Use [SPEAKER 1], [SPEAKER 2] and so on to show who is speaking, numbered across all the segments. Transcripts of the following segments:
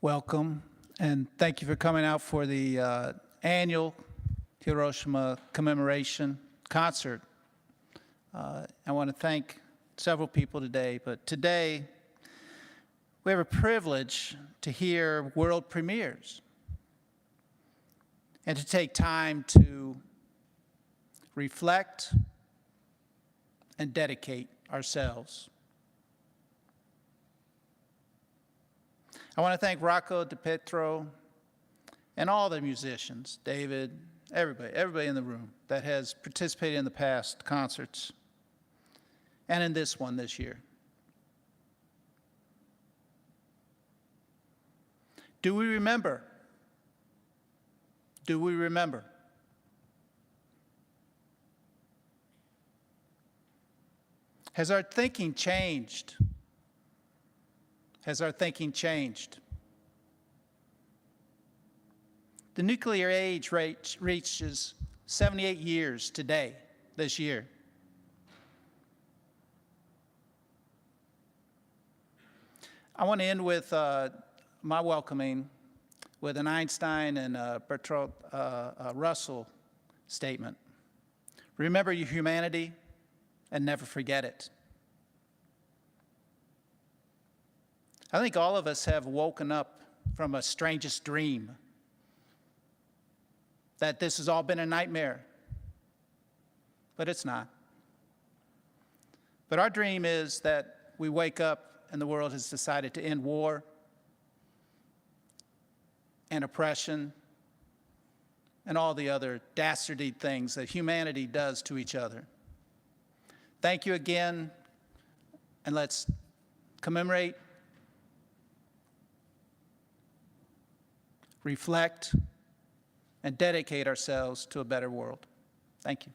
[SPEAKER 1] Welcome, and thank you for coming out for the annual Hiroshima commemoration concert. I want to thank several people today, but today we have a privilege to hear world premieres and to take time to reflect and dedicate ourselves. I want to thank Rocco DiPietro and all the musicians, David, everybody in the room that has participated in the past concerts and in this one this year. Do we remember? Do we remember? Has our thinking changed? Has our thinking changed? The nuclear age reaches 78 years today, this year. I want to end with my welcoming with an Einstein and Bertrand Russell statement. Remember your humanity and never forget it. I think all of us have woken up from a strangest dream, that this has all been a nightmare, but it's not. But our dream is that we wake up and the world has decided to end war and oppression and all the other dastardly things that humanity does to each other. Thank you again, and let's commemorate, reflect, and dedicate ourselves to a better world. Thank you.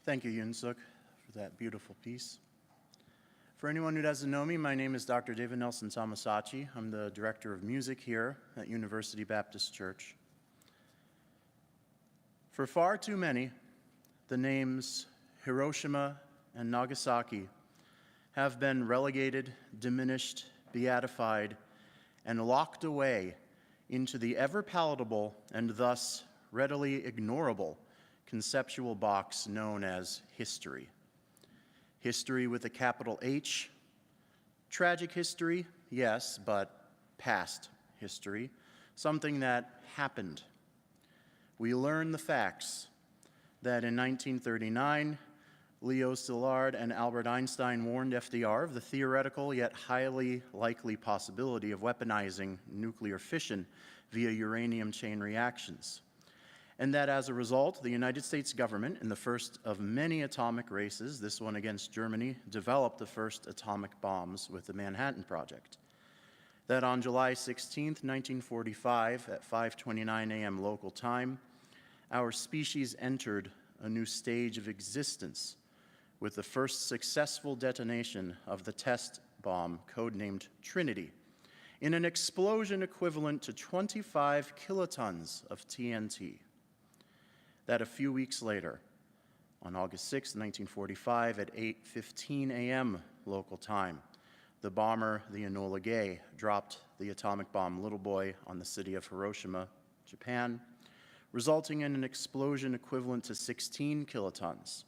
[SPEAKER 2] Thank you, Yunsuk, for that beautiful piece. For anyone who doesn't know me, my name is Dr. David Nelson Tamasachi. I'm the Director of Music here at University Baptist Church. For far too many, the names Hiroshima and Nagasaki have been relegated, diminished, beatified, and locked away into the ever-palatable and thus readily ignorable conceptual box known as history. History with a capital H. Tragic history, yes, but past history, something that happened. We learn the facts that in 1939, Leo Szilard and Albert Einstein warned FDR of the theoretical yet highly likely possibility of weaponizing nuclear fission via uranium chain reactions. And that as a result, the United States government, in the first of many atomic races, this one against Germany, developed the first atomic bombs with the Manhattan Project. That on July 16, 1945, at 5:29 a.m. local time, our species entered a new stage of existence with the first successful detonation of the test bomb, codenamed Trinity, in an explosion equivalent to 25 kilotons of TNT. That a few weeks later, on August 6, 1945, at 8:15 a.m. local time, the bomber, the Enola Gay, dropped the atomic bomb Little Boy on the city of Hiroshima, Japan, resulting in an explosion equivalent to 16 kilotons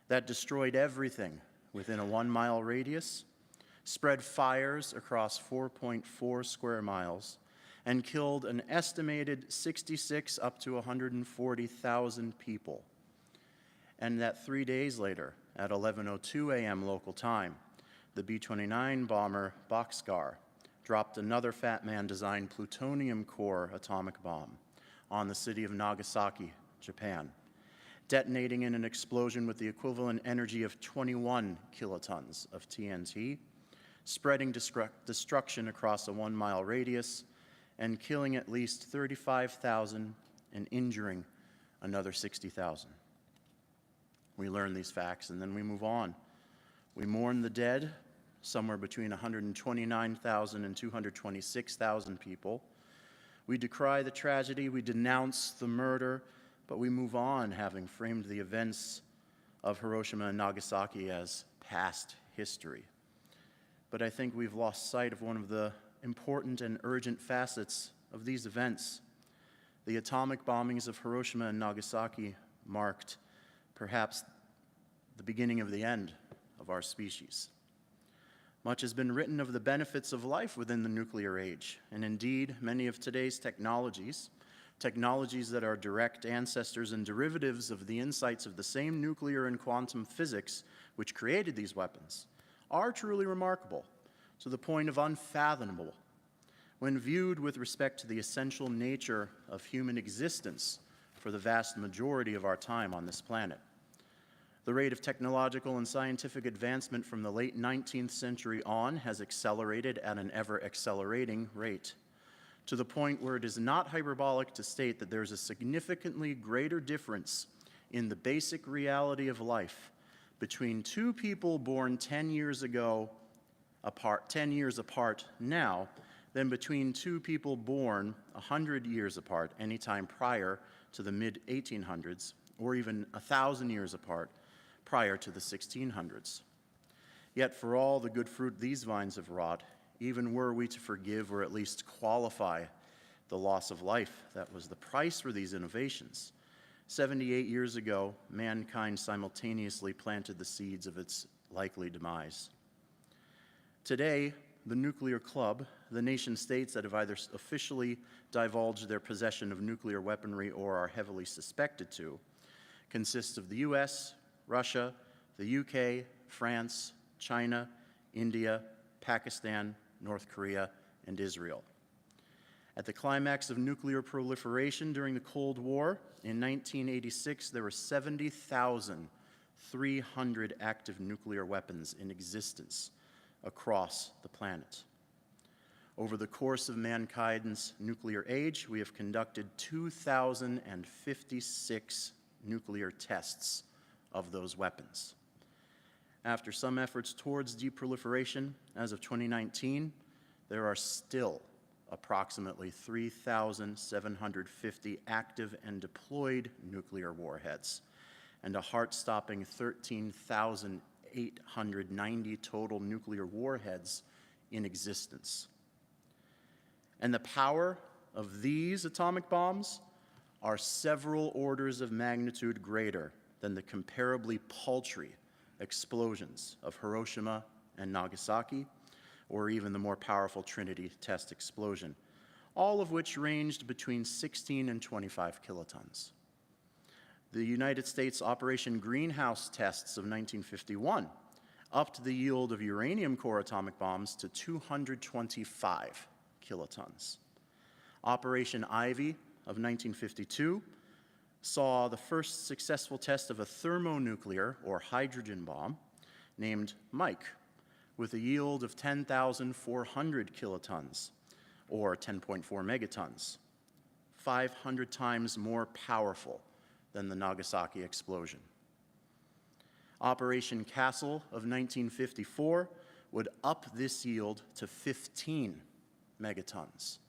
[SPEAKER 2] that destroyed everything within a 1-mile radius, spread fires across 4.4 square miles, and killed an estimated 66 up to 140,000 people. And that 3 days later, at 11:02 a.m. local time, the B-29 bomber Bockscar dropped another Fat Man-designed plutonium core atomic bomb on the city of Nagasaki, Japan, detonating in an explosion with the equivalent energy of 21 kilotons of TNT, spreading destruction across a 1-mile radius, and killing at least 35,000 and injuring another 60,000. We learn these facts and then we move on. We mourn the dead, somewhere between 129,000 and 226,000 people. We decry the tragedy, we denounce the murder, but we move on, having framed the events of Hiroshima and Nagasaki as past history. But I think we've lost sight of one of the important and urgent facets of these events. The atomic bombings of Hiroshima and Nagasaki marked perhaps the beginning of the end of our species. Much has been written of the benefits of life within the nuclear age, and indeed, many of today's technologies that are direct ancestors and derivatives of the insights of the same nuclear and quantum physics which created these weapons, are truly remarkable, to the point of unfathomable, when viewed with respect to the essential nature of human existence for the vast majority of our time on this planet. The rate of technological and scientific advancement from the late 19th century on has accelerated at an ever-accelerating rate, to the point where it is not hyperbolic to state that there's a significantly greater difference in the basic reality of life between two people born 10 years apart now, than between two people born 100 years apart anytime prior to the mid-1800s, or even 1,000 years apart prior to the 1600s. Yet for all the good fruit these vines have wrought, even were we to forgive or at least qualify the loss of life that was the price for these innovations, 78 years ago, mankind simultaneously planted the seeds of its likely demise. Today, the nuclear club, the nation-states that have either officially divulged their possession of nuclear weaponry or are heavily suspected to, consists of the US, Russia, the UK, France, China, India, Pakistan, North Korea, and Israel. At the climax of nuclear proliferation during the Cold War, in 1986, there were 70,300 active nuclear weapons in existence across the planet. Over the course of mankind's nuclear age, we have conducted 2,056 nuclear tests of those weapons. After some efforts towards deproliferation, as of 2019, there are still approximately 3,750 active and deployed nuclear warheads, and a heart-stopping 13,890 total nuclear warheads in existence. And the power of these atomic bombs are several orders of magnitude greater than the comparably paltry explosions of Hiroshima and Nagasaki, or even the more powerful Trinity test explosion, all of which ranged between 16 and 25 kilotons. The United States Operation Greenhouse tests of 1951 upped the yield of uranium core atomic bombs to 225 kilotons. Operation Ivy of 1952 saw the first successful test of a thermonuclear or hydrogen bomb named Mike, with a yield of 10,400 kilotons, or 10.4 megatons, 500 times more powerful than the Nagasaki explosion. Operation Castle of 1954 would up this yield to 15 megatons.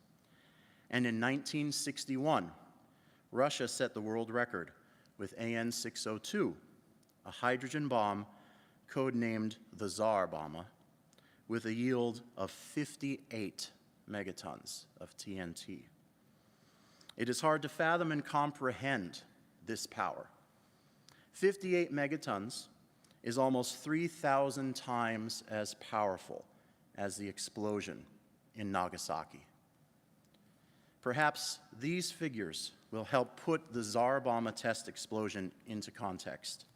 [SPEAKER 2] And in 1961, Russia set the world record with AN-602, a hydrogen bomb codenamed the Tsar Bomba, with a yield of 58 megatons of TNT. It is hard to fathom and comprehend this power. 58 megatons is almost 3,000 times as powerful as the explosion in Nagasaki. Perhaps these figures will help put the Tsar Bomba test explosion into context.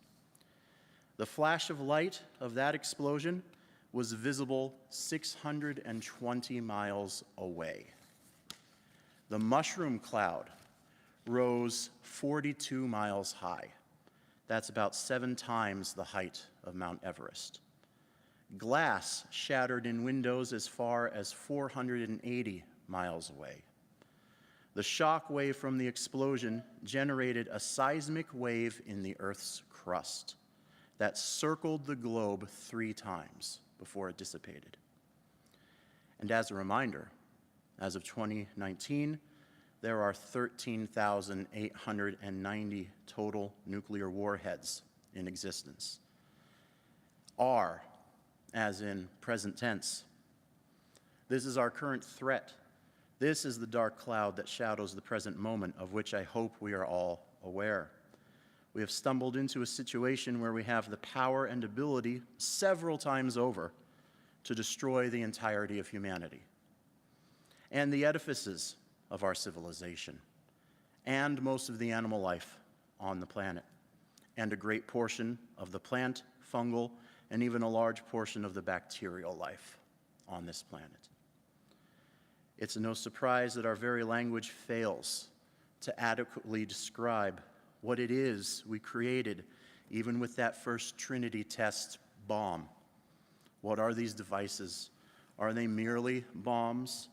[SPEAKER 2] The flash of light of that explosion was visible 620 miles away. The mushroom cloud rose 42 miles high. That's about 7 times the height of Mount Everest. Glass shattered in windows as far as 480 miles away. The shock wave from the explosion generated a seismic wave in the Earth's crust that circled the globe 3 times before it dissipated. And as a reminder, as of 2019, there are 13,890 total nuclear warheads in existence. Are, as in present tense. This is our current threat. This is the dark cloud that shadows the present moment, of which I hope we are all aware. We have stumbled into a situation where we have the power and ability several times over to destroy the entirety of humanity and the edifices of our civilization and most of the animal life on the planet and a great portion of the plant, fungal, and even a large portion of the bacterial life on this planet. It's no surprise that our very language fails to adequately describe what it is we created, even with that first Trinity test bomb. What are these devices? Are they merely bombs?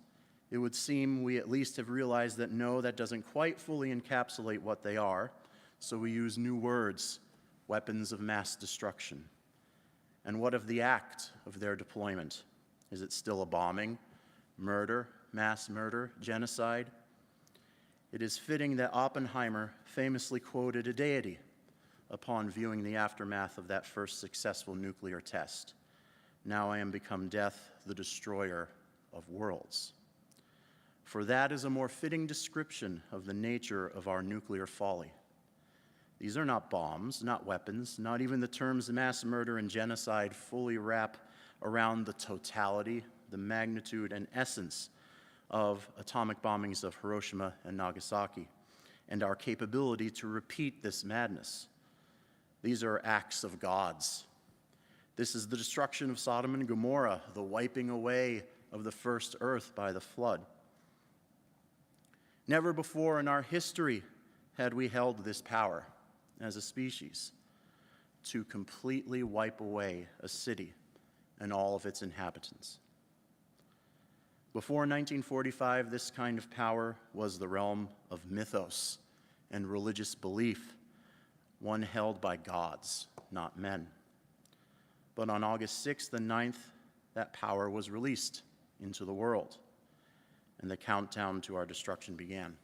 [SPEAKER 2] It would seem we at least have realized that no, that doesn't quite fully encapsulate what they are, so we use new words, weapons of mass destruction. And what of the act of their deployment? Is it still a bombing, murder, mass murder, genocide? It is fitting that Oppenheimer famously quoted a deity upon viewing the aftermath of that first successful nuclear test. Now I am become death, the destroyer of worlds. For that is a more fitting description of the nature of our nuclear folly. These are not bombs, not weapons, not even the terms mass murder and genocide fully wrap around the totality, the magnitude, and essence of atomic bombings of Hiroshima and Nagasaki, and our capability to repeat this madness. These are acts of gods. This is the destruction of Sodom and Gomorrah, the wiping away of the first earth by the flood. Never before in our history had we held this power as a species to completely wipe away a city and all of its inhabitants. Before 1945, this kind of power was the realm of mythos and religious belief. one held by gods, not men. But on August 6th and 9th, that power was released into the world, and the countdown to our destruction began.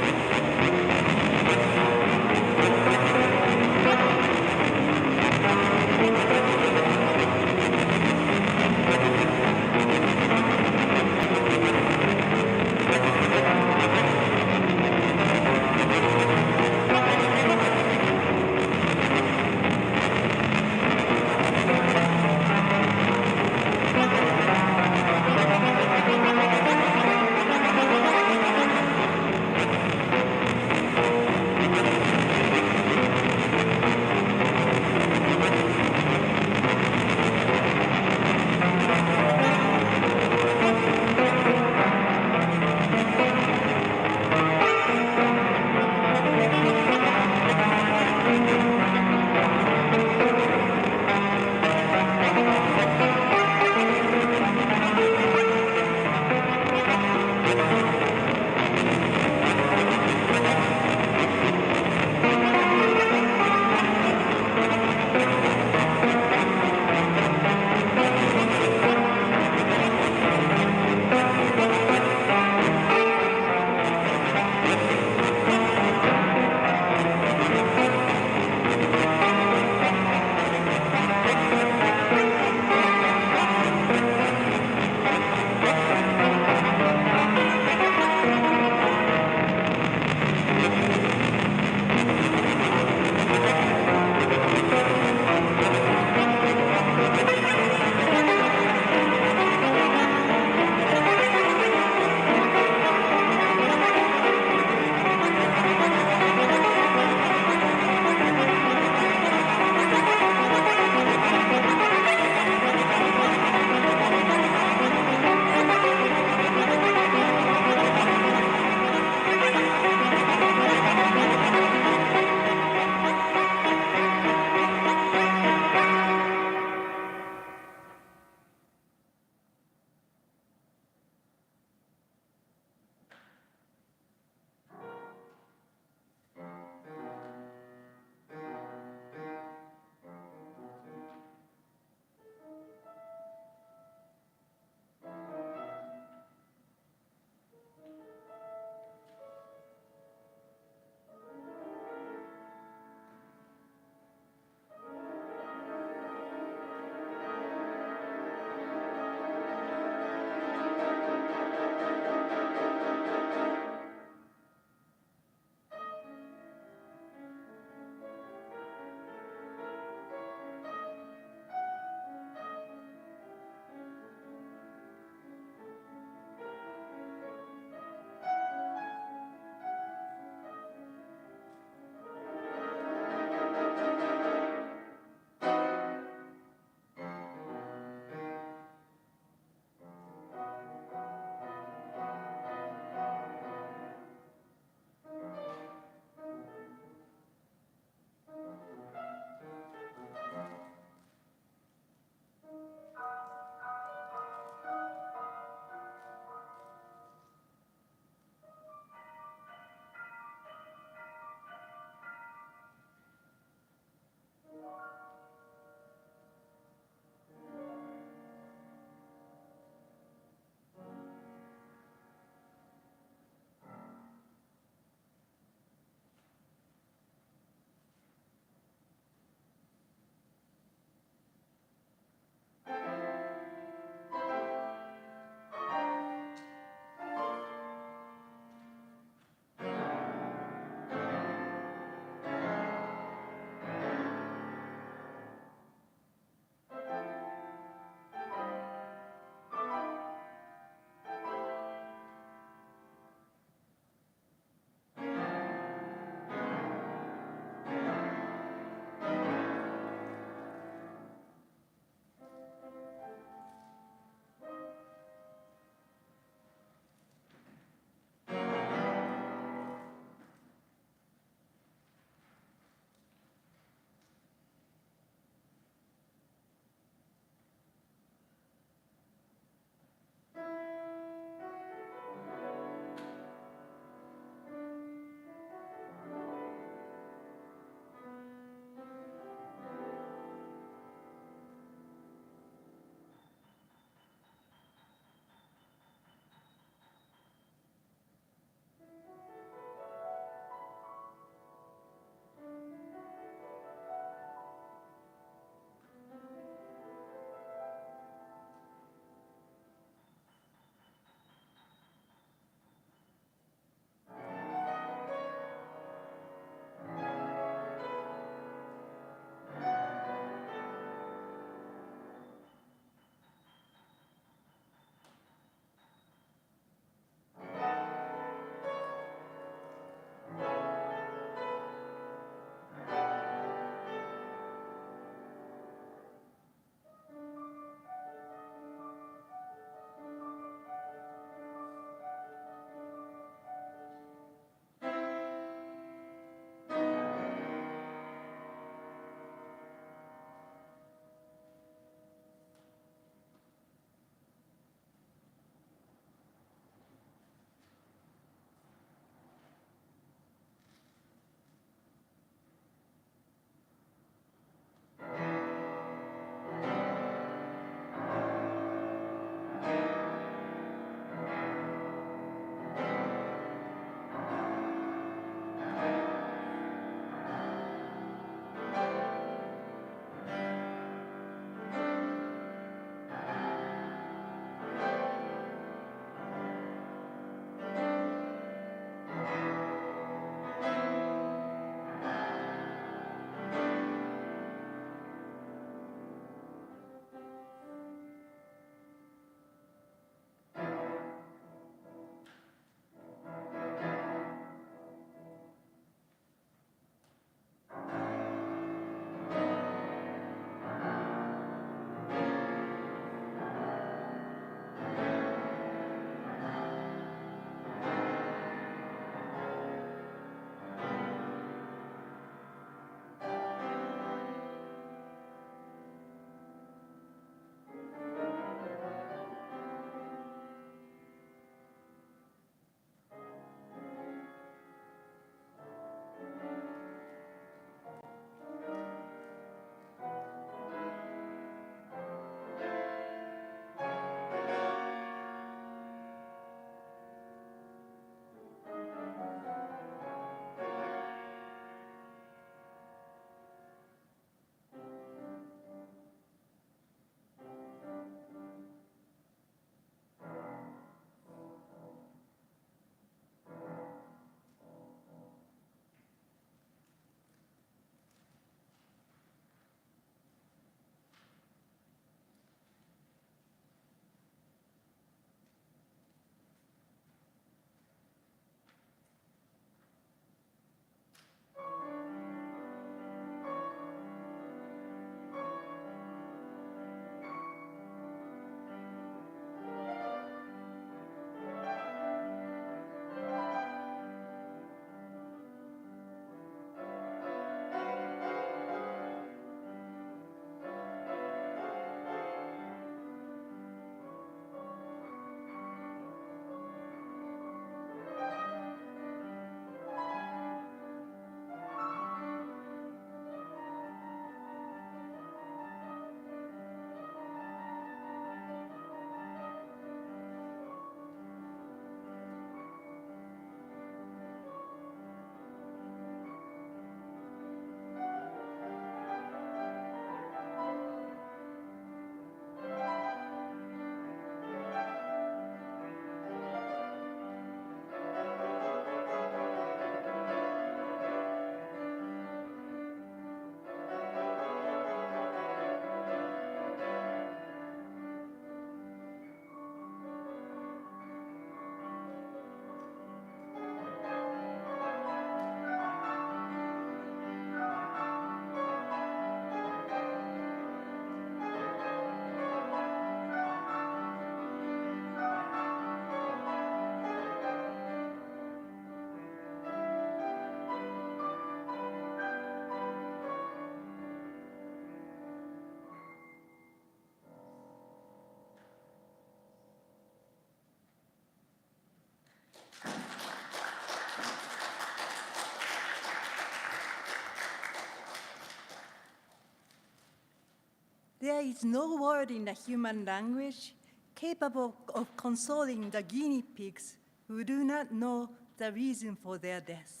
[SPEAKER 3] There is no word in the human language capable of consoling the guinea pigs who do not know the reason for their death.